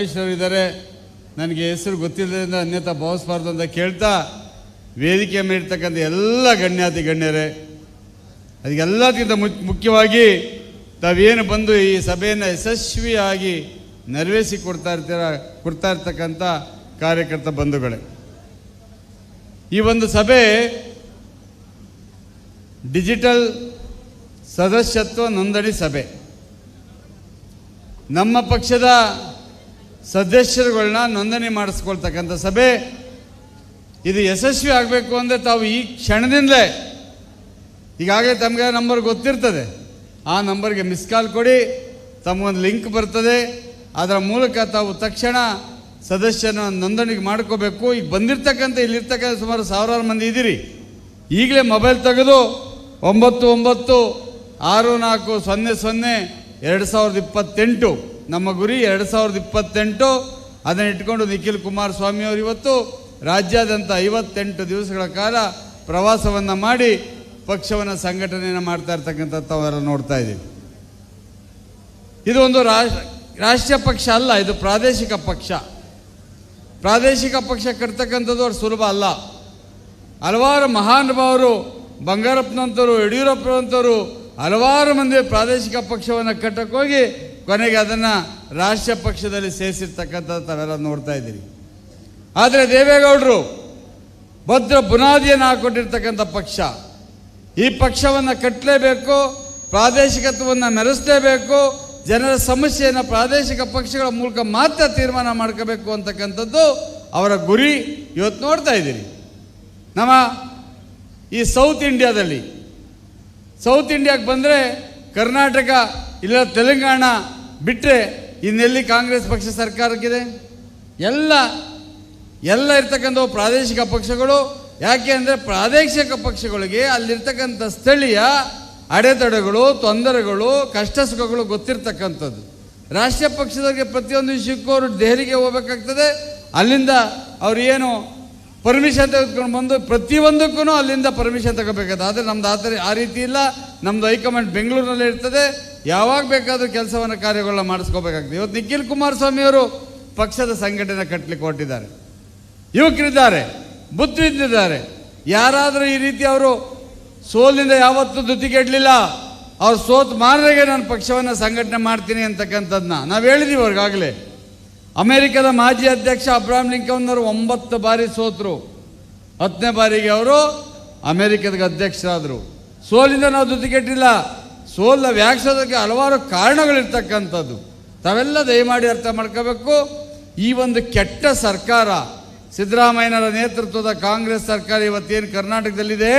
ಇದ್ದಾರೆ. ನನಗೆ ಹೆಸರು ಗೊತ್ತಿಲ್ಲದ್ರಿಂದ ಅನ್ಯತಾ ಭಾವಿಸಬಾರ್ದು ಅಂತ ಕೇಳ್ತಾ ವೇದಿಕೆ ಮೇಲಿರ್ತಕ್ಕಂಥ ಎಲ್ಲ ಗಣ್ಯಾತಿ ಗಣ್ಯರೇ, ಅದಕ್ಕೆಲ್ಲಕ್ಕಿಂತ ಮುಖ್ಯವಾಗಿ ತಾವೇನು ಬಂದು ಈ ಸಭೆಯನ್ನು ಯಶಸ್ವಿಯಾಗಿ ನೆರವೇರಿಸಿ ಕೊಡ್ತಾ ಇರ್ತಕ್ಕಂಥ ಕಾರ್ಯಕರ್ತ ಬಂಧುಗಳೇ, ಈ ಒಂದು ಸಭೆ ಡಿಜಿಟಲ್ ಸದಸ್ಯತ್ವ ನೋಂದಣಿ ಸಭೆ. ನಮ್ಮ ಪಕ್ಷದ ಸದಸ್ಯರುಗಳನ್ನ ನೋಂದಣಿ ಮಾಡಿಸ್ಕೊಳ್ತಕ್ಕಂಥ ಸಭೆ. ಇದು ಯಶಸ್ವಿ ಆಗಬೇಕು ಅಂದರೆ ತಾವು ಈ ಕ್ಷಣದಿಂದಲೇ ಈಗಾಗಲೇ ತಮಗೆ ನಂಬರ್ ಗೊತ್ತಿರ್ತದೆ, ಆ ನಂಬರ್ಗೆ ಮಿಸ್ ಕಾಲ್ ಕೊಡಿ, ತಮಗೊಂದು ಲಿಂಕ್ ಬರ್ತದೆ, ಅದರ ಮೂಲಕ ತಾವು ತಕ್ಷಣ ಸದಸ್ಯನ ನೋಂದಣಿಗೆ ಮಾಡ್ಕೋಬೇಕು. ಈಗ ಬಂದಿರ್ತಕ್ಕಂಥ ಇಲ್ಲಿರ್ತಕ್ಕಂಥ ಸುಮಾರು ಸಾವಿರಾರು ಮಂದಿ ಇದ್ದೀರಿ. ಈಗಲೇ ಮೊಬೈಲ್ ತೆಗೆದು 9964002028 ನಮ್ಮ ಗುರಿ 2028. ಅದನ್ನು ಇಟ್ಕೊಂಡು ನಿಖಿಲ್ ಕುಮಾರಸ್ವಾಮಿ ಅವರು ಇವತ್ತು ರಾಜ್ಯಾದ್ಯಂತ 58 ದಿವಸಗಳ ಕಾಲ ಪ್ರವಾಸವನ್ನು ಮಾಡಿ ಪಕ್ಷವನ್ನು ಸಂಘಟನೆಯನ್ನು ಮಾಡ್ತಾ ಇರ್ತಕ್ಕಂಥ ತಾವೆಲ್ಲ ನೋಡ್ತಾ ಇದ್ದೀವಿ. ಇದು ಒಂದು ರಾಷ್ಟ್ರೀಯ ಪಕ್ಷ ಅಲ್ಲ, ಇದು ಪ್ರಾದೇಶಿಕ ಪಕ್ಷ. ಪ್ರಾದೇಶಿಕ ಪಕ್ಷ ಕಟ್ತಕ್ಕಂಥದ್ದು ಅಷ್ಟು ಸುಲಭ ಅಲ್ಲ. ಹಲವಾರು ಮಹಾನುಭಾವರು, ಬಂಗಾರಪ್ಪನಂತವರು, ಯಡಿಯೂರಪ್ಪನಂತವರು, ಹಲವಾರು ಮಂದಿ ಪ್ರಾದೇಶಿಕ ಪಕ್ಷವನ್ನು ಕಟ್ಟಕ್ಕೋಗಿ ಕೊನೆಗೆ ಅದನ್ನು ರಾಷ್ಟ್ರೀಯ ಪಕ್ಷದಲ್ಲಿ ಸೇರಿಸಿರ್ತಕ್ಕಂಥ ತಾವೆಲ್ಲ ನೋಡ್ತಾ ಇದ್ದೀರಿ. ಆದರೆ ದೇವೇಗೌಡರು ಭದ್ರ ಬುನಾದಿಯನ್ನು ಹಾಕೊಟ್ಟಿರ್ತಕ್ಕಂಥ ಪಕ್ಷ. ಈ ಪಕ್ಷವನ್ನು ಕಟ್ಟಲೇಬೇಕು, ಪ್ರಾದೇಶಿಕತ್ವವನ್ನು ಮೆರೆಸಲೇಬೇಕು, ಜನರ ಸಮಸ್ಯೆಯನ್ನು ಪ್ರಾದೇಶಿಕ ಪಕ್ಷಗಳ ಮೂಲಕ ಮಾತ್ರ ತೀರ್ಮಾನ ಮಾಡ್ಕೋಬೇಕು ಅಂತಕ್ಕಂಥದ್ದು ಅವರ ಗುರಿ. ಇವತ್ತು ನೋಡ್ತಾ ಇದ್ದೀರಿ ನಮ್ಮ ಈ ಸೌತ್ ಇಂಡಿಯಾಗೆ ಬಂದರೆ ಕರ್ನಾಟಕ ಇಲ್ಲ ತೆಲಂಗಾಣ ಬಿಟ್ಟರೆ ಇನ್ನೆಲ್ಲಿ ಕಾಂಗ್ರೆಸ್ ಪಕ್ಷ ಸರ್ಕಾರಕ್ಕಿದೆ? ಎಲ್ಲ ಇರ್ತಕ್ಕಂಥ ಪ್ರಾದೇಶಿಕ ಪಕ್ಷಗಳು. ಯಾಕೆ ಅಂದರೆ ಪ್ರಾದೇಶಿಕ ಪಕ್ಷಗಳಿಗೆ ಅಲ್ಲಿರ್ತಕ್ಕಂಥ ಸ್ಥಳೀಯ ಅಡೆತಡೆಗಳು, ತೊಂದರೆಗಳು, ಕಷ್ಟ ಸುಖಗಳು ಗೊತ್ತಿರ್ತಕ್ಕಂಥದ್ದು. ರಾಷ್ಟ್ರೀಯ ಪಕ್ಷದವರಿಗೆ ಪ್ರತಿಯೊಂದು ವಿಷಯಕ್ಕೂ ಅವರು ದೆಹಲಿಗೆ ಹೋಗಬೇಕಾಗ್ತದೆ. ಅಲ್ಲಿಂದ ಅವ್ರು ಏನು ಪರ್ಮಿಷನ್ ತೆಗೆದುಕೊಂಡು ಬಂದು ಪ್ರತಿಯೊಂದಕ್ಕೂ ಅಲ್ಲಿಂದ ಪರ್ಮಿಷನ್ ತಗೋಬೇಕಾಗ್ತದೆ. ಆದರೆ ನಮ್ದು ಆ ರೀತಿ ಇಲ್ಲ. ನಮ್ಮದು ಹೈಕಮಾಂಡ್ ಬೆಂಗಳೂರಿನಲ್ಲೇ ಇರ್ತದೆ. ಯಾವಾಗ ಬೇಕಾದರೂ ಕೆಲಸವನ್ನು ಕಾರ್ಯಗಳನ್ನ ಮಾಡಿಸ್ಕೋಬೇಕಾಗ್ತದೆ. ಇವತ್ತು ನಿಖಿಲ್ ಕುಮಾರಸ್ವಾಮಿ ಅವರು ಪಕ್ಷದ ಸಂಘಟನೆ ಕಟ್ಟಲಿಕ್ಕೆ ಹೊರಟಿದ್ದಾರೆ. ಯುವಕರಿದ್ದಾರೆ, ಬುದ್ಧಿದ್ದಾರೆ. ಯಾರಾದರೂ ಈ ರೀತಿ ಅವರು ಸೋಲಿನಿಂದ ಯಾವತ್ತೂ ಧೃತಿಗೆಡಲಿಲ್ಲ. ಅವ್ರು ಸೋತ್ ಮಾರ್ರೆಗೆ ನಾನು ಪಕ್ಷವನ್ನು ಸಂಘಟನೆ ಮಾಡ್ತೀನಿ ಅಂತಕ್ಕಂಥದ್ದನ್ನ ನಾವು ಹೇಳಿದ್ದೀವಿ ಅವ್ರಿಗಾಗಲೇ. ಅಮೆರಿಕದ ಮಾಜಿ ಅಧ್ಯಕ್ಷ ಅಬ್ರಹಾಂ ಲಿಂಕನ್ ಅವರು 9 ಬಾರಿ ಸೋತರು. 10ನೇ ಬಾರಿಗೆ ಅವರು ಅಮೆರಿಕದ ಅಧ್ಯಕ್ಷರಾದರು. ಸೋಲಿಂದ ನಾವು ಧೃತಿಗೆಟ್ಟಿಲ್ಲ. ಸೋಲ ವ್ಯಾಖ್ಯಾಸೋದಕ್ಕೆ ಹಲವಾರು ಕಾರಣಗಳಿರ್ತಕ್ಕಂಥದ್ದು. ತಾವೆಲ್ಲ ದಯಮಾಡಿ ಅರ್ಥ ಮಾಡ್ಕೋಬೇಕು. ಈ ಒಂದು ಕೆಟ್ಟ ಸರ್ಕಾರ, ಸಿದ್ದರಾಮಯ್ಯನವರ ನೇತೃತ್ವದ ಕಾಂಗ್ರೆಸ್ ಸರ್ಕಾರ ಇವತ್ತೇನು ಕರ್ನಾಟಕದಲ್ಲಿದೆ,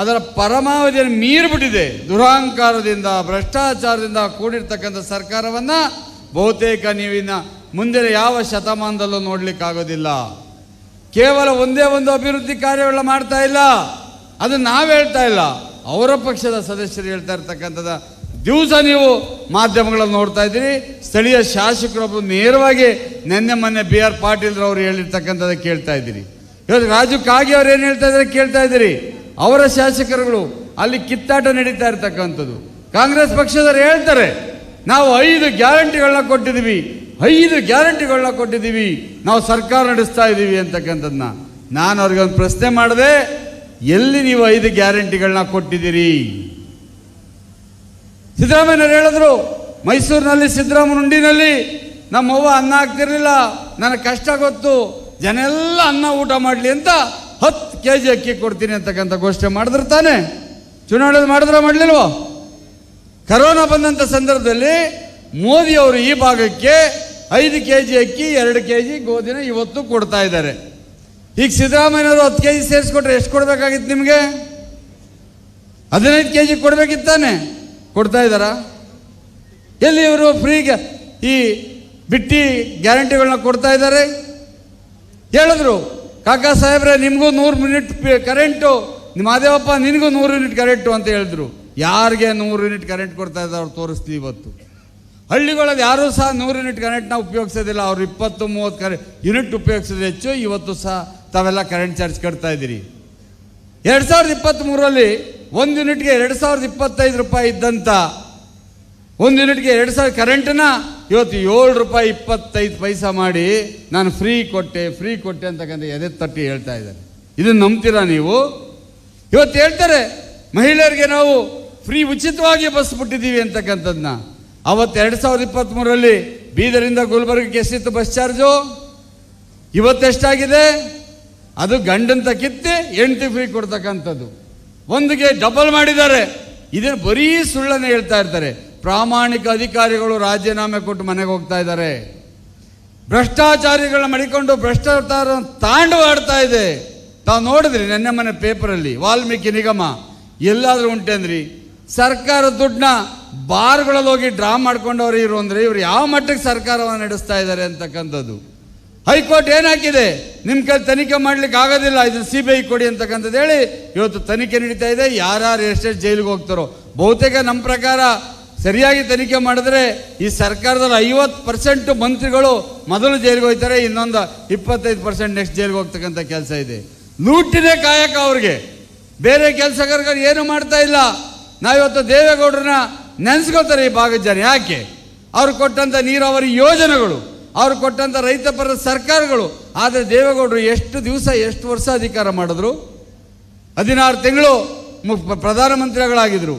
ಅದರ ಪರಮಾವಧಿಯನ್ನು ಮೀರಿಬಿಟ್ಟಿದೆ. ದುರಹಂಕಾರದಿಂದ, ಭ್ರಷ್ಟಾಚಾರದಿಂದ ಕೂಡಿರ್ತಕ್ಕಂಥ ಸರ್ಕಾರವನ್ನು ಬಹುತೇಕ ನೀವಿನ ಮುಂದಿನ ಯಾವ ಶತಮಾನದಲ್ಲೂ ನೋಡಲಿಕ್ಕಾಗೋದಿಲ್ಲ. ಕೇವಲ ಒಂದೇ ಒಂದು ಅಭಿವೃದ್ಧಿ ಕಾರ್ಯಗಳನ್ನ ಮಾಡ್ತಾ ಇಲ್ಲ. ಅದನ್ನು ನಾವು ಹೇಳ್ತಾ ಇಲ್ಲ, ಅವರ ಪಕ್ಷದ ಸದಸ್ಯರು ಹೇಳ್ತಾ ಇರ್ತಕ್ಕಂಥದ್ದು ದಿವಸ ನೀವು ಮಾಧ್ಯಮಗಳಲ್ಲಿ ನೋಡ್ತಾ ಇದ್ದೀರಿ. ಸ್ಥಳೀಯ ಶಾಸಕರೊಬ್ಬರು ನೇರವಾಗಿ ಮೊನ್ನೆ BR ಪಾಟೀಲ್ ಅವರು ಹೇಳಿರ್ತಕ್ಕಂಥದ್ದು ಕೇಳ್ತಾ ಇದ್ದೀರಿ. ಇವತ್ತು ರಾಜು ಕಾಗೆ ಅವ್ರು ಏನು ಹೇಳ್ತಾ ಇದ್ದಾರೆ ಕೇಳ್ತಾ ಇದ್ದೀರಿ. ಅವರ ಶಾಸಕರುಗಳು ಅಲ್ಲಿ ಕಿತ್ತಾಟ ನಡೀತಾ ಇರ್ತಕ್ಕಂಥದ್ದು. ಕಾಂಗ್ರೆಸ್ ಪಕ್ಷದವರು ಹೇಳ್ತಾರೆ, ನಾವು 5 ಗ್ಯಾರಂಟಿಗಳನ್ನ ಕೊಟ್ಟಿದ್ದೀವಿ, ನಾವು ಸರ್ಕಾರ ನಡೆಸ್ತಾ ಇದ್ದೀವಿ ಅಂತಕ್ಕಂಥದ್ದನ್ನ. ನಾನು ಅವ್ರಿಗೆ ಒಂದು ಪ್ರಶ್ನೆ ಮಾಡಿದೆ, ಎಲ್ಲಿ ನೀವು 5 ಗ್ಯಾರಂಟಿಗಳನ್ನ ಕೊಟ್ಟಿದ್ದೀರಿ? ಸಿದ್ದರಾಮಯ್ಯನವರು ಹೇಳಿದ್ರು, ಮೈಸೂರಿನಲ್ಲಿ ಸಿದ್ದರಾಮಯ್ಯ ಉಂಡಿನಲ್ಲಿ ನಮ್ಮವ್ವ ಅನ್ನ ಹಾಕ್ತಿರ್ಲಿಲ್ಲ, ನನಗೆ ಕಷ್ಟ ಗೊತ್ತು, ಜನ ಎಲ್ಲ ಅನ್ನ ಊಟ ಮಾಡಲಿ ಅಂತ 10 kg ಅಕ್ಕಿ ಕೊಡ್ತೀನಿ ಅಂತಕ್ಕಂಥ ಘೋಷಣೆ ಮಾಡಿದ್ರು ತಾನೆ. ಚುನಾವಣೆ ಮಾಡಲಿಲ್ವೋ? ಕರೋನಾ ಬಂದಂಥ ಸಂದರ್ಭದಲ್ಲಿ ಮೋದಿಯವರು ಈ ಭಾಗಕ್ಕೆ 5 kg ಅಕ್ಕಿ, 2 kg ಗೋಧಿನ ಇವತ್ತು ಕೊಡ್ತಾ ಇದ್ದಾರೆ. ಈಗ ಸಿದ್ದರಾಮಯ್ಯನವರು 10 kg ಸೇರಿಸ್ಕೊಟ್ರೆ ಎಷ್ಟು ಕೊಡಬೇಕಾಗಿತ್ತು ನಿಮಗೆ? 15 kg ಕೊಡಬೇಕಿತ್ತಾನೆ. ಕೊಡ್ತಾ ಇದ್ದಾರಾ? ಎಲ್ಲಿ ಇವರು ಫ್ರೀಗೆ ಈ ಬಿಟ್ಟಿ ಗ್ಯಾರಂಟಿಗಳನ್ನ ಕೊಡ್ತಾ ಇದ್ದಾರೆ? ಹೇಳಿದ್ರು, ಕಾಕಾ ಸಾಹೇಬ್ರೆ ನಿಮಗೂ 100 ಯೂನಿಟ್ ಕರೆಂಟು, ಮಾದೇವಪ್ಪ ನಿನಗೂ 100 ಯೂನಿಟ್ ಕರೆಂಟು ಅಂತ ಹೇಳಿದ್ರು. ಯಾರಿಗೆ 100 ಯೂನಿಟ್ ಕರೆಂಟ್ ಕೊಡ್ತಾ ಇದ್ದಾರೆ ಅವ್ರು ತೋರಿಸ್ತೀವಿ. ಇವತ್ತು ಹಳ್ಳಿಗಳಲ್ಲಿ ಯಾರೂ ಸಹ 100 ಯೂನಿಟ್ ಕರೆಂಟ್ನ ಉಪಯೋಗಿಸೋದಿಲ್ಲ. ಅವ್ರು 20-30 ಯೂನಿಟ್ ಉಪಯೋಗಿಸೋದು ಹೆಚ್ಚು. ಇವತ್ತು ಸಹ ತಾವೆಲ್ಲ ಕರೆಂಟ್ ಚಾರ್ಜ್ ಕಟ್ತಾ ಇದ್ದೀರಿ. 2023ರಲ್ಲಿ 1 ಯೂನಿಟ್ಗೆ 2025 ರೂಪಾಯಿ ಇದ್ದಂಥ 1 ಯೂನಿಟ್ಗೆ 2000 ಕರೆಂಟನ್ನ ಇವತ್ತು ₹7.25 ಮಾಡಿ ನಾನು ಫ್ರೀ ಕೊಟ್ಟೆ ಅಂತಕ್ಕಂಥ ಎದೆ ತಟ್ಟಿ ಹೇಳ್ತಾ ಇದ್ದಾರೆ. ಇದನ್ನು ನಂಬ್ತೀರಾ ನೀವು? ಇವತ್ತು ಹೇಳ್ತಾರೆ ಮಹಿಳೆಯರಿಗೆ ನಾವು ಫ್ರೀ ಉಚಿತವಾಗಿ ಬಸ್ ಬಿಟ್ಟಿದ್ದೀವಿ ಅಂತಕ್ಕಂಥದ್ದನ್ನ. ಅವತ್ತು 2023 ಬೀದರಿಂದ ಗುಲ್ಬರ್ಗಕ್ಕೆ ಎಷ್ಟಿತ್ತು ಬಸ್ ಚಾರ್ಜು? ಇವತ್ತೆಷ್ಟಾಗಿದೆ? ಅದು ಗಂಡಂತ ಕಿತ್ತಿ ಹೆಂಡತಿ ಫ್ರೀ ಕೊಡ್ತಕ್ಕಂಥದ್ದು. ಒಂದಿಗೆ ಡಬಲ್ ಮಾಡಿದ್ದಾರೆ. ಇದನ್ನು ಬರೀ ಸುಳ್ಳನ್ನು ಹೇಳ್ತಾ ಇರ್ತಾರೆ. ಪ್ರಾಮಾಣಿಕ ಅಧಿಕಾರಿಗಳು ರಾಜೀನಾಮೆ ಕೊಟ್ಟು ಮನೆಗೆ ಹೋಗ್ತಾ ಇದ್ದಾರೆ. ಭ್ರಷ್ಟಾಚಾರಿಗಳನ್ನ ಮಡಿಕೊಂಡು ಭ್ರಷ್ಟಾಚಾರ ತಾಂಡವಾಡ್ತಾ ಇದೆ. ತಾವು ನೋಡಿದ್ರಿ ನೆನ್ನೆ ಮನೆ ಪೇಪರಲ್ಲಿ ವಾಲ್ಮೀಕಿ ನಿಗಮ ಎಲ್ಲಾದರೂ ಉಂಟೇಂದ್ರಿ ಸರ್ಕಾರದ ದುಡ್ಡನ್ನ ಬಾರ್ಗಳಲ್ಲಿ ಹೋಗಿ ಡ್ರಾ ಮಾಡ್ಕೊಂಡವ್ರು ಇರು ಅಂದರೆ ಇವ್ರು ಯಾವ ಮಟ್ಟಕ್ಕೆ ಸರ್ಕಾರವನ್ನು ನಡೆಸ್ತಾ ಇದ್ದಾರೆ ಅಂತಕ್ಕಂಥದ್ದು. ಹೈಕೋರ್ಟ್ ಏನಾಕಿದೆ, ನಿಮ್ಮ ಕೈ ತನಿಖೆ ಮಾಡ್ಲಿಕ್ಕೆ ಆಗೋದಿಲ್ಲ, ಇದನ್ನು CBI ಕೊಡಿ ಅಂತಕ್ಕಂಥದ್ದು ಹೇಳಿ ಇವತ್ತು ತನಿಖೆ ನಡೀತಾ ಇದೆ. ಯಾರ್ಯಾರು ಎಷ್ಟೆಷ್ಟು ಜೈಲಿಗೆ ಹೋಗ್ತಾರೋ ಬಹುತೇಕ ನಮ್ಮ ಪ್ರಕಾರ ಸರಿಯಾಗಿ ತನಿಖೆ ಮಾಡಿದ್ರೆ ಈ ಸರ್ಕಾರದಲ್ಲಿ 50% ಮಂತ್ರಿಗಳು ಮೊದಲು ಜೈಲಿಗೆ ಹೋಗ್ತಾರೆ, ಇನ್ನೊಂದು 25% ನೆಕ್ಸ್ಟ್ ಜೈಲಿಗೆ ಹೋಗ್ತಕ್ಕಂಥ ಕೆಲಸ ಇದೆ. ಲೂಟಿನೇ ಕಾಯಕ ಅವ್ರಿಗೆ, ಬೇರೆ ಕೆಲಸಗಾರರು ಏನು ಮಾಡ್ತಾ ಇಲ್ಲ. ನಾವಿವತ್ತು ದೇವೇಗೌಡರನ್ನ ನೆನೆಸ್ಕೊಳ್ತಾರೆ ಈ ಭಾಗದ ಜನ. ಯಾಕೆ? ಅವ್ರು ಕೊಟ್ಟಂಥ ನೀರಾವರಿ ಯೋಜನೆಗಳು, ಅವ್ರು ಕೊಟ್ಟಂಥ ರೈತ ಪರ ಸರ್ಕಾರಗಳು. ಆದರೆ ದೇವೇಗೌಡರು ಎಷ್ಟು ದಿವಸ ಎಷ್ಟು ವರ್ಷ ಅಧಿಕಾರ ಮಾಡಿದ್ರು? 16 ತಿಂಗಳು ಪ್ರಧಾನಮಂತ್ರಿಗಳಾಗಿದ್ರು,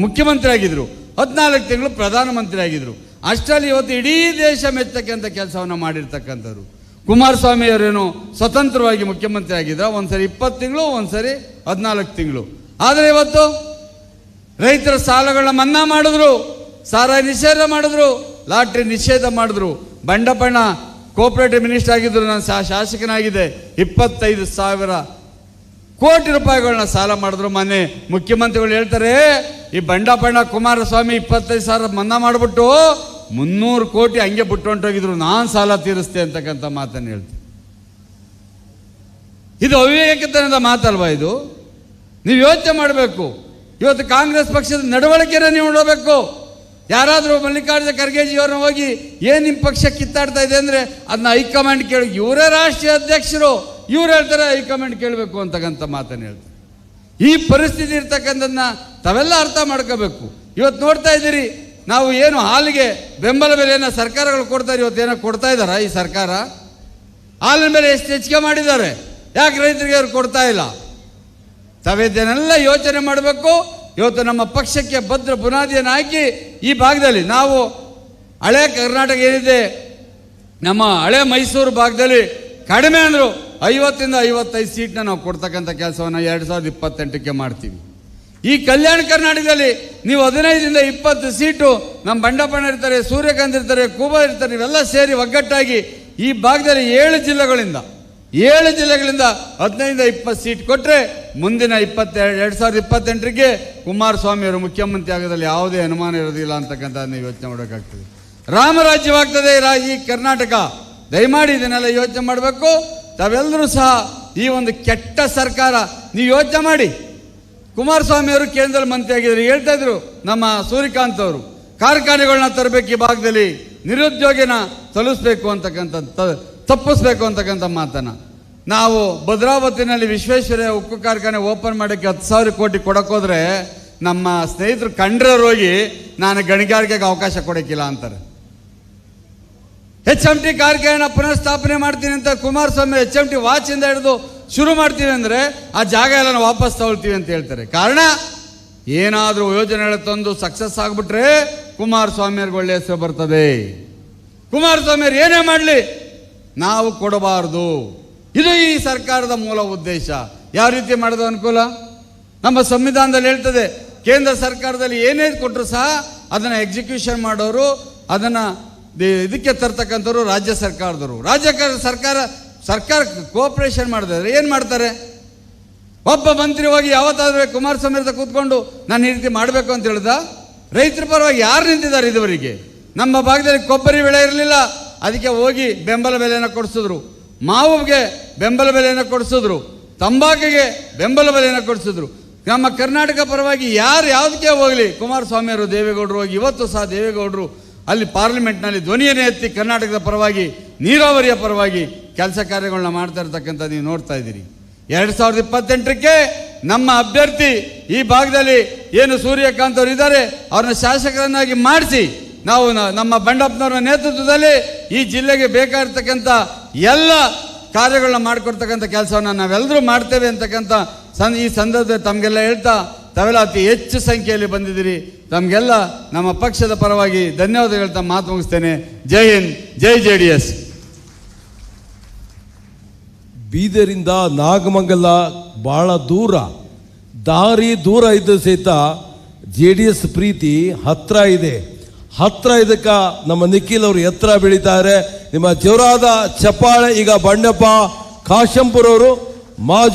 ಮುಖ್ಯಮಂತ್ರಿ ಆಗಿದ್ರು, 14 ತಿಂಗಳು ಪ್ರಧಾನಮಂತ್ರಿ ಆಗಿದ್ರು. ಅಷ್ಟರಲ್ಲಿ ಇವತ್ತು ಇಡೀ ದೇಶ ಮೆಚ್ಚತಕ್ಕಂಥ ಕೆಲಸವನ್ನು ಮಾಡಿರ್ತಕ್ಕಂಥವ್ರು. ಕುಮಾರಸ್ವಾಮಿ ಅವರೇನು ಸ್ವತಂತ್ರವಾಗಿ ಮುಖ್ಯಮಂತ್ರಿ ಆಗಿದ್ರು, ಒಂದ್ಸರಿ 20 ತಿಂಗಳು, ಒಂದ್ಸರಿ 14 ತಿಂಗಳು. ಆದರೆ ಇವತ್ತು ರೈತರ ಸಾಲಗಳನ್ನ ಮನ್ನಾ ಮಾಡಿದ್ರು, ಸಾರಾಯಿ ನಿಷೇಧ ಮಾಡಿದ್ರು, ಲಾಟ್ರಿ ನಿಷೇಧ ಮಾಡಿದ್ರು. ಬಂಡಪಣ್ಣ ಕೋಆಪರೇಟಿವ್ ಮಿನಿಸ್ಟರ್ ಆಗಿದ್ರು, ನಾನು ಶಾಸಕನಾಗಿದೆ. 25,000 ಕೋಟಿ ರೂಪಾಯಿಗಳನ್ನ ಸಾಲ ಮಾಡಿದ್ರು. ಮೊನ್ನೆ ಮುಖ್ಯಮಂತ್ರಿಗಳು ಹೇಳ್ತಾರೆ ಈ ಬಂಡಪಣ್ಣ ಕುಮಾರಸ್ವಾಮಿ 25,000 ಮನ್ನಾ ಮಾಡಿಬಿಟ್ಟು 300 ಕೋಟಿ ಹಂಗೆ ಬಿಟ್ಟು ಹೊಂಟೋಗಿದ್ರು, ನಾನು ಸಾಲ ತೀರಿಸ್ತೆ ಅಂತಕ್ಕಂಥ ಮಾತನ್ನು ಹೇಳ್ತೀನಿ. ಇದು ಅವಿವೇಕತನದ ಮಾತಲ್ವಾ ಇದು? ನೀವು ಯೋಚನೆ ಮಾಡಬೇಕು. ಇವತ್ತು ಕಾಂಗ್ರೆಸ್ ಪಕ್ಷದ ನಡವಳಿಕೆನ ನೀವು ನೋಡಬೇಕು. ಯಾರಾದರೂ ಮಲ್ಲಿಕಾರ್ಜುನ ಖರ್ಗೆಜಿಯವ್ರನ್ನ ಹೋಗಿ ಏನು ನಿಮ್ಮ ಪಕ್ಷ ಕಿತ್ತಾಡ್ತಾ ಇದೆ ಅಂದರೆ ಅದನ್ನ ಹೈಕಮಾಂಡ್ ಕೇಳಿ, ಇವರೇ ರಾಷ್ಟ್ರೀಯ ಅಧ್ಯಕ್ಷರು, ಇವ್ರು ಹೇಳ್ತಾರೆ ಹೈಕಮಾಂಡ್ ಕೇಳಬೇಕು ಅಂತಕ್ಕಂಥ ಮಾತನ್ನು ಹೇಳ್ತಾರೆ. ಈ ಪರಿಸ್ಥಿತಿ ಇರ್ತಕ್ಕಂಥದ್ದನ್ನ ತಾವೆಲ್ಲ ಅರ್ಥ ಮಾಡ್ಕೋಬೇಕು. ಇವತ್ತು ನೋಡ್ತಾ ಇದ್ದೀರಿ ನಾವು ಏನು ಹಾಲಿಗೆ ಬೆಂಬಲ ಬೆಲೆಯನ್ನು ಸರ್ಕಾರಗಳು ಕೊಡ್ತಾರೆ, ಇವತ್ತೇನೋ ಕೊಡ್ತಾ ಇದ್ದಾರ ಈ ಸರ್ಕಾರ? ಹಾಲಿನ ಬೆಲೆ ಎಷ್ಟು ಹೆಚ್ಚಿಗೆ ಮಾಡಿದ್ದಾರೆ, ಯಾಕೆ ರೈತರಿಗೆ ಅವ್ರು ಕೊಡ್ತಾ ಇಲ್ಲ? ತಾವೇದನ್ನೆಲ್ಲ ಯೋಚನೆ ಮಾಡಬೇಕು. ಇವತ್ತು ನಮ್ಮ ಪಕ್ಷಕ್ಕೆ ಭದ್ರ ಬುನಾದಿಯನ್ನು ಹಾಕಿ ಈ ಭಾಗದಲ್ಲಿ ನಾವು ಹಳೆ ಕರ್ನಾಟಕ ಏನಿದೆ, ನಮ್ಮ ಹಳೆ ಮೈಸೂರು ಭಾಗದಲ್ಲಿ ಕಡಿಮೆ ಅಂದರು 50-55 ಸೀಟ್ನ ನಾವು ಕೊಡ್ತಕ್ಕಂಥ ಕೆಲಸವನ್ನು 2028ಕ್ಕೆ ಮಾಡ್ತೀವಿ. ಈ ಕಲ್ಯಾಣ ಕರ್ನಾಟಕದಲ್ಲಿ ನೀವು 15-20 ಸೀಟು ನಮ್ಮ ಬಂಡಪಣ್ಣ ಇರ್ತಾರೆ, ಸೂರ್ಯಕಾಂತ್ ಇರ್ತಾರೆ, ಕೂಬಾ ಇರ್ತಾರೆ, ಇವೆಲ್ಲ ಸೇರಿ ಒಗ್ಗಟ್ಟಾಗಿ ಈ ಭಾಗದಲ್ಲಿ 7 ಜಿಲ್ಲೆಗಳಿಂದ 15-20 ಸೀಟ್ ಕೊಟ್ಟರೆ ಮುಂದಿನ 2028ಕ್ಕೆ ಕುಮಾರಸ್ವಾಮಿ ಅವರು ಮುಖ್ಯಮಂತ್ರಿ ಆಗೋದ್ರಲ್ಲಿ ಯಾವುದೇ ಅನುಮಾನ ಇರೋದಿಲ್ಲ ಅಂತಕ್ಕಂಥದ್ದನ್ನ ಯೋಚನೆ ಮಾಡಬೇಕಾಗ್ತದೆ. ರಾಮರಾಜ್ಯವಾಗ್ತದೆ ಈ ಕರ್ನಾಟಕ. ದಯಮಾಡಿ ಇದನ್ನೆಲ್ಲ ಯೋಚನೆ ಮಾಡಬೇಕು. ತಾವೆಲ್ಲರೂ ಸಹ ಈ ಒಂದು ಕೆಟ್ಟ ಸರ್ಕಾರ ನೀವು ಯೋಚನೆ ಮಾಡಿ. ಕುಮಾರಸ್ವಾಮಿ ಅವರು ಕೇಂದ್ರದಲ್ಲಿ ಮಂತ್ರಿ ಆಗಿದ್ರು, ಹೇಳ್ತಾ ಇದ್ರು ನಮ್ಮ ಸೂರ್ಯಕಾಂತ್ ಅವರು ಕಾರ್ಖಾನೆಗಳನ್ನ ತರಬೇಕು, ಈ ಭಾಗದಲ್ಲಿ ನಿರುದ್ಯೋಗಿನ ತಲುಪಿಸ್ಬೇಕು ತಪ್ಪಿಸ್ಬೇಕು ಅಂತಕ್ಕಂಥ ಮಾತನ್ನ. ನಾವು ಭದ್ರಾವತಿನಲ್ಲಿ ವಿಶ್ವೇಶ್ವರಯ್ಯ ಉಕ್ಕು ಕಾರ್ಖಾನೆ ಓಪನ್ ಮಾಡೋಕ್ಕೆ 10,000 ಕೋಟಿ ಕೊಡೋಕ್ಕೋದ್ರೆ ನಮ್ಮ ಸ್ನೇಹಿತರು ಕಂಡ್ರವ್ರು ಹೋಗಿ ನಾನು ಗಣಿಗಾರಿಕೆಗೆ ಅವಕಾಶ ಕೊಡೋಕ್ಕಿಲ್ಲ ಅಂತಾರೆ. HMT ಕಾರ್ಖಾನೆ ಪುನಃ ಸ್ಥಾಪನೆ ಮಾಡ್ತೀನಿ ಅಂತ ಕುಮಾರಸ್ವಾಮಿ HMT ವಾಚಿಂದ ಹಿಡಿದು ಶುರು ಮಾಡ್ತೀವಿ ಅಂದರೆ ಆ ಜಾಗ ಎಲ್ಲ ವಾಪಸ್ ತಗೊಳ್ತೀವಿ ಅಂತ ಹೇಳ್ತಾರೆ. ಕಾರಣ ಏನಾದರೂ ಯೋಜನೆಗಳು ತಂದು ಸಕ್ಸಸ್ ಆಗಿಬಿಟ್ರೆ ಕುಮಾರಸ್ವಾಮಿಯವ್ರಿಗೆ ಒಳ್ಳೆಯ ಹೆಸರು ಬರ್ತದೆ. ಕುಮಾರಸ್ವಾಮಿಯವ್ರು ಏನೇ ಮಾಡಲಿ ನಾವು ಕೊಡಬಾರ್ದು. ಇದು ಈ ಸರ್ಕಾರದ ಮೂಲ ಉದ್ದೇಶ. ಯಾವ ರೀತಿ ಮಾಡೋದು ಅನುಕೂಲ? ನಮ್ಮ ಸಂವಿಧಾನದಲ್ಲಿ ಹೇಳ್ತದೆ, ಕೇಂದ್ರ ಸರ್ಕಾರದಲ್ಲಿ ಏನೇ ಕೊಟ್ಟರು ಸಹ ಅದನ್ನು ಎಕ್ಸಿಕ್ಯೂಷನ್ ಮಾಡೋರು, ಅದನ್ನು ಇದಕ್ಕೆ ತರ್ತಕ್ಕಂಥವ್ರು ರಾಜ್ಯ ಸರ್ಕಾರದವರು. ಸರ್ಕಾರ ಕೋಆಪರೇಷನ್ ಮಾಡಿದ್ರೆ ಏನು ಮಾಡ್ತಾರೆ? ಒಬ್ಬ ಮಂತ್ರಿ ಹೋಗಿ ಯಾವತ್ತಾದ್ರೂ ಕುಮಾರಸ್ವಾಮಿ ಹತ್ರ ಕೂತ್ಕೊಂಡು ನಾನು ಈ ರೀತಿ ಮಾಡಬೇಕು ಅಂತ ಹೇಳ್ದ? ರೈತರ ಪರವಾಗಿ ಯಾರು ನಿಂತಿದ್ದಾರೆ ಇದುವರೆಗೆ? ನಮ್ಮ ಭಾಗದಲ್ಲಿ ಕೊಬ್ಬರಿ ಬೆಳೆ ಇರಲಿಲ್ಲ, ಅದಕ್ಕೆ ಹೋಗಿ ಬೆಂಬಲ ಬೆಲೆಯನ್ನು ಕೊಡಿಸಿದ್ರು. ಮಾವಿಗೆ ಬೆಂಬಲ ಬೆಲೆಯನ್ನು ಕೊಡಿಸಿದ್ರು, ತಂಬಾಕಿಗೆ ಬೆಂಬಲ ಬೆಲೆಯನ್ನು ಕೊಡಿಸಿದ್ರು. ನಮ್ಮ ಕರ್ನಾಟಕ ಪರವಾಗಿ ಯಾರು ಯಾವುದಕ್ಕೆ ಹೋಗಲಿ ಕುಮಾರಸ್ವಾಮಿಯವರು ದೇವೇಗೌಡರು ಹೋಗಿ ಇವತ್ತು ಸಹ ದೇವೇಗೌಡರು ಅಲ್ಲಿ ಪಾರ್ಲಿಮೆಂಟ್ನಲ್ಲಿ ಧ್ವನಿಯನ್ನೇ ಎತ್ತಿ ಕರ್ನಾಟಕದ ಪರವಾಗಿ ನೀರಾವರಿಯ ಪರವಾಗಿ ಕೆಲಸ ಕಾರ್ಯಗಳನ್ನ ಮಾಡ್ತಾ ಇರ್ತಕ್ಕಂಥ ನೀವು ನೋಡ್ತಾ ಇದ್ದೀರಿ. 2028ಕ್ಕೆ ನಮ್ಮ ಅಭ್ಯರ್ಥಿ ಈ ಭಾಗದಲ್ಲಿ ಏನು ಸೂರ್ಯಕಾಂತ್ ಅವರು ಇದ್ದಾರೆ ಅವ್ರನ್ನ ಶಾಸಕರನ್ನಾಗಿ ಮಾಡಿಸಿ ನಾವು ನಮ್ಮ ಬಂಡಪ್ಪನವರ ನೇತೃತ್ವದಲ್ಲಿ ಈ ಜಿಲ್ಲೆಗೆ ಬೇಕಾಗಿರ್ತಕ್ಕಂಥ ಎಲ್ಲ ಕಾರ್ಯಗಳನ್ನ ಮಾಡಿಕೊಡ್ತಕ್ಕಂಥ ಕೆಲಸವನ್ನು ನಾವೆಲ್ಲರೂ ಮಾಡ್ತೇವೆ ಅಂತಕ್ಕಂಥ ಈ ಸಂದರ್ಭದಲ್ಲಿ ತಮಗೆಲ್ಲ ಹೇಳ್ತಾ, ತಾವೆಲ್ಲ ಅತಿ ಹೆಚ್ಚು ಸಂಖ್ಯೆಯಲ್ಲಿ ಬಂದಿದ್ದೀರಿ. ತಮಗೆಲ್ಲ ನಮ್ಮ ಪಕ್ಷದ ಪರವಾಗಿ ಧನ್ಯವಾದ ಹೇಳ್ತಾ ಮಾತು ಮುಗಿಸ್ತೇನೆ. ಜೈ ಹಿಂದ್, ಜೈ JDS. ಬೀದರಿಂದ ನಾಗಮಂಗಲ ಬಹಳ ದೂರ, ದಾರಿ ದೂರ ಇದ್ದ ಸಹಿತ JDS ಪ್ರೀತಿ ಹತ್ರ ಇದೆ. ಹತ್ರ ಇದಕ್ಕ ನಮ್ಮ ನಿಖಿಲ್ ಅವರು ಎತ್ತರ ಬೆಳೀತಾರೆ. ನಿಮ್ಮ ಜೋರಾದ ಚಪ್ಪಾಳೆ ಈಗ ಬಂಡೆಪ್ಪ ಕಾಶಂಪುರವರು ಮಾಜಿ